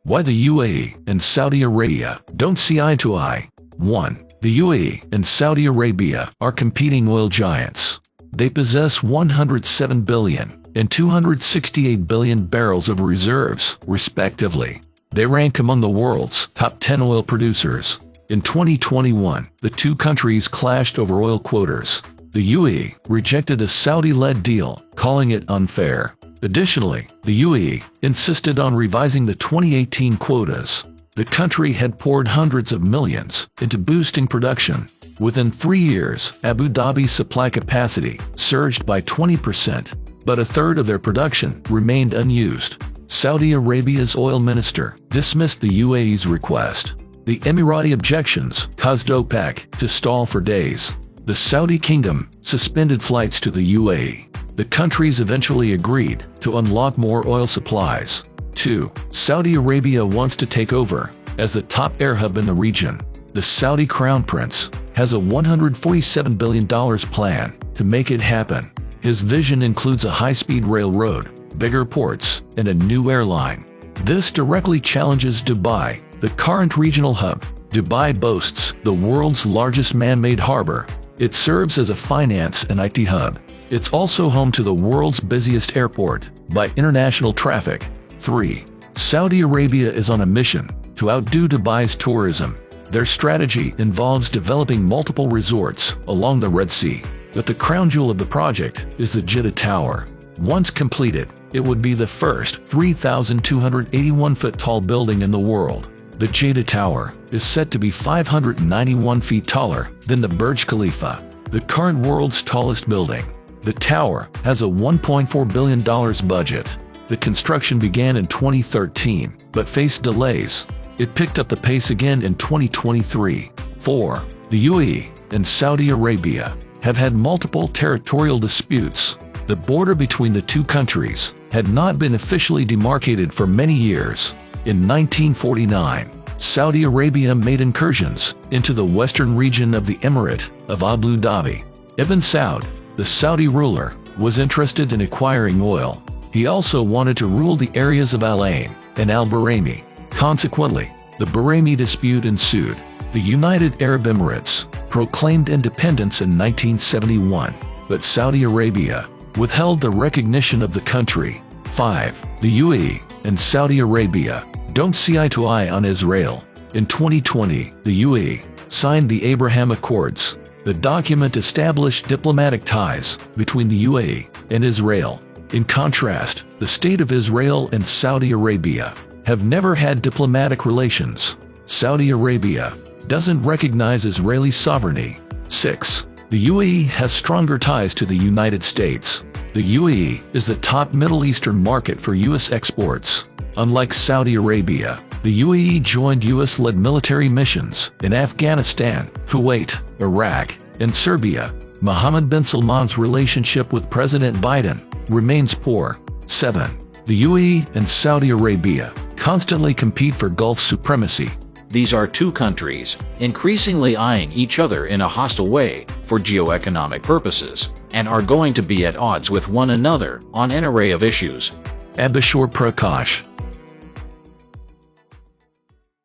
Why the UAE and Saudi Arabia don't see eye to eye. 1. The UAE and Saudi Arabia are competing oil giants. They possess 107 billion and 268 billion barrels of reserves, respectively. They rank among the world's top 10 oil producers. In 2021, the two countries clashed over oil quotas. The UAE rejected a Saudi-led deal, calling it unfair. Additionally, the UAE insisted on revising the 2018 quotas. The country had poured hundreds of millions into boosting production. Within 3 years, Abu Dhabi's supply capacity surged by 20%, but a third of their production remained unused. Saudi Arabia's oil minister dismissed the UAE's request. The Emirati objections caused OPEC to stall for days. The Saudi kingdom suspended flights to the UAE. The countries eventually agreed to unlock more oil supplies. 2. Saudi Arabia wants to take over as the top air hub in the region. The Saudi crown prince has a $147 billion plan to make it happen. His vision includes a high-speed railroad, bigger ports, and a new airline. This directly challenges Dubai, the current regional hub. Dubai boasts the world's largest man-made harbor. It serves as a finance and IT hub. It's also home to the world's busiest airport by international traffic. 3. Saudi Arabia is on a mission to outdo Dubai's tourism. Their strategy involves developing multiple resorts along the Red Sea, but the crown jewel of the project is the Jeddah Tower. Once completed, it would be the first 3,281-foot tall building in the world. The Jeddah Tower is set to be 591 feet taller than the Burj Khalifa, the current world's tallest building. The tower has a $1.4 billion budget. The construction began in 2013, but faced delays. It picked up the pace again in 2023. 4. The UAE and Saudi Arabia have had multiple territorial disputes. The border between the two countries had not been officially demarcated for many years. In 1949, Saudi Arabia made incursions into the western region of the Emirate of Abu Dhabi. Ibn Saud, the Saudi ruler, was interested in acquiring oil. He also wanted to rule the areas of Al Ain and Al Barami. Consequently, the Barami dispute ensued. The United Arab Emirates proclaimed independence in 1971, but Saudi Arabia withheld the recognition of the country. 5. The UAE and Saudi Arabia don't see eye to eye on Israel. In 2020, the UAE signed the Abraham Accords. The document established diplomatic ties between the UAE and Israel. In contrast, the State of Israel and Saudi Arabia have never had diplomatic relations. Saudi Arabia doesn't recognize Israeli sovereignty. 6. The UAE has stronger ties to the United States. The UAE is the top Middle Eastern market for U.S. exports. Unlike Saudi Arabia, the UAE joined U.S.-led military missions in Afghanistan, Kuwait, Iraq, and Serbia. Mohammed bin Salman's relationship with President Biden remains poor. 7. The UAE and Saudi Arabia constantly compete for Gulf supremacy. These are two countries increasingly eyeing each other in a hostile way for geoeconomic purposes, and are going to be at odds with one another on an array of issues. Abhishek Prakash.